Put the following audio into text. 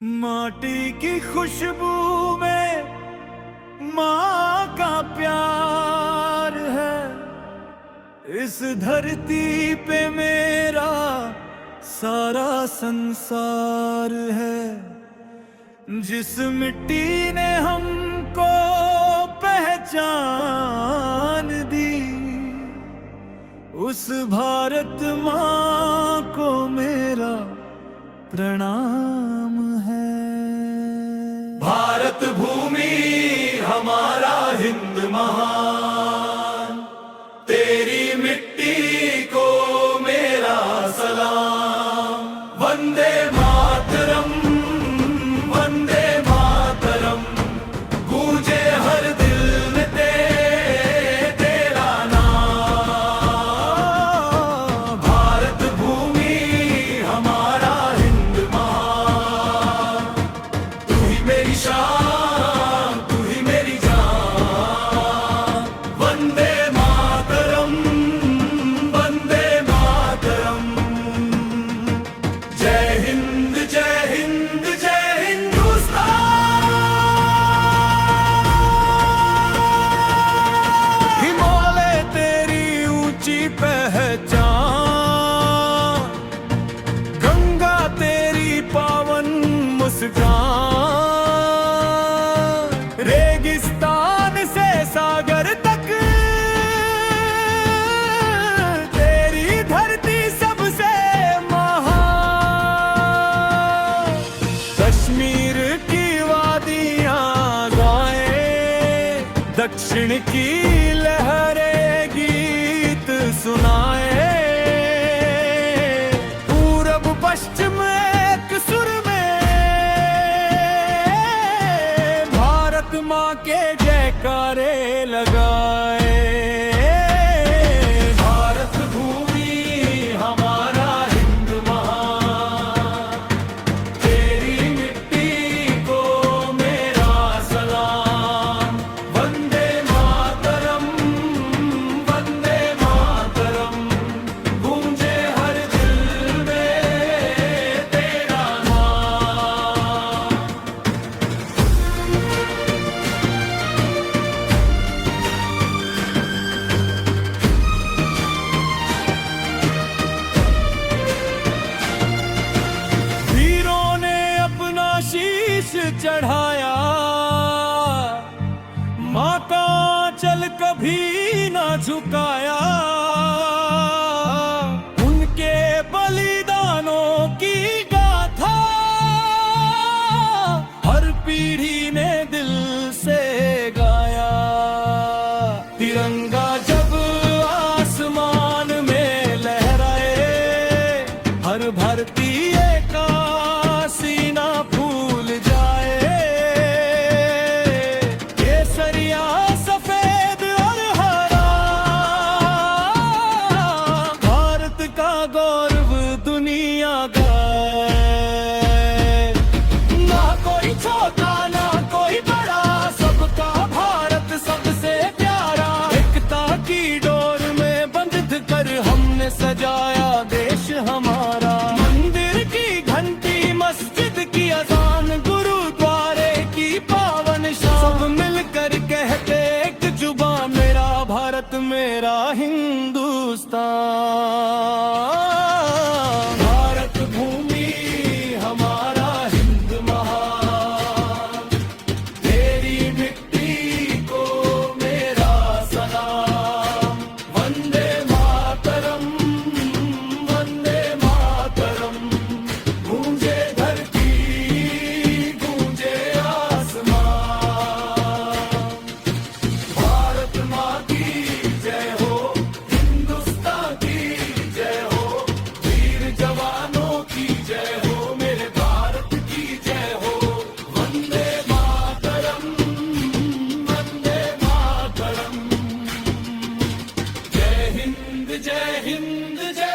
माटी की खुशबू में माँ का प्यार है। इस धरती पे मेरा सारा संसार है। जिस मिट्टी ने हमको पहचान दी, उस भारत माँ को मेरा प्रणाम है। भारत भूमि हमारा हिंद महान, तेरी मिट्टी को मेरा सलाम। वंदे मातरम, वंदे मातरम, गूंजे हर दिल में तेरा नाम। भारत भूमि हमारा हिंद महान, तू ही मेरी शान, तू ही मेरी जान। वंदे मातरम, वंदे मातरम। जय हिंद, जय हिंद, जय हिंदुस्तान। हिमालय तेरी ऊंची पहचान, गंगा तेरी पावन मुस्कान। रेगिस्तान से सागर तक तेरी धरती सबसे महान। कश्मीर की वादियां गाएं, दक्षिण की लहरें गीत सुनाए। पूरब पश्चिम एक सुर में भारत माँ के जयकारे लगाए। भारत भूमि हमारा हिंद महान, तेरी मिट्टी को मेरा सलाम। वंदे मातरम, वंदे मातरम, गूंजे हर दिल में तेरा नाम। वीरों ने अपना शीश चढ़ाया, माँ का आंचल कभी ना झुकाया। उनके बलिदानों की गाथा हर पीढ़ी ने दिल से गाया। तिरंगा जब आसमान में लहराए, हर भारतीय का सीना फूल जाए। केसरिया सफेद और हरा, भारत का गौरव दुनिया गाए। ना कोई छोटा ना कोई बड़ा, सबका भारत सबसे प्यारा। एकता की डोर में बंध कर हमने सजाया देश हमारा। मंदिर की घंटी, मस्जिद की अजान, गुरुद्वारे की पावन शान, सब मिलकर कहते एक जुबान, मेरा भारत मेरा हिंदुस्तान। भारत भूमि हमारा हिंद महान, तेरी मिट्टी को मेरा सलाम। वंदे मातरम, वंदे मातरम, गूंजे धरती, गूंजे आसमान। भारत माँ की जय हो, हिंदुस्तान की जय हो, वीर जवानों की जय हो, मेरे भारत की जय हो। वंदे मातरम, वंदे मातरम। जय हिंद, जय हिंद, जय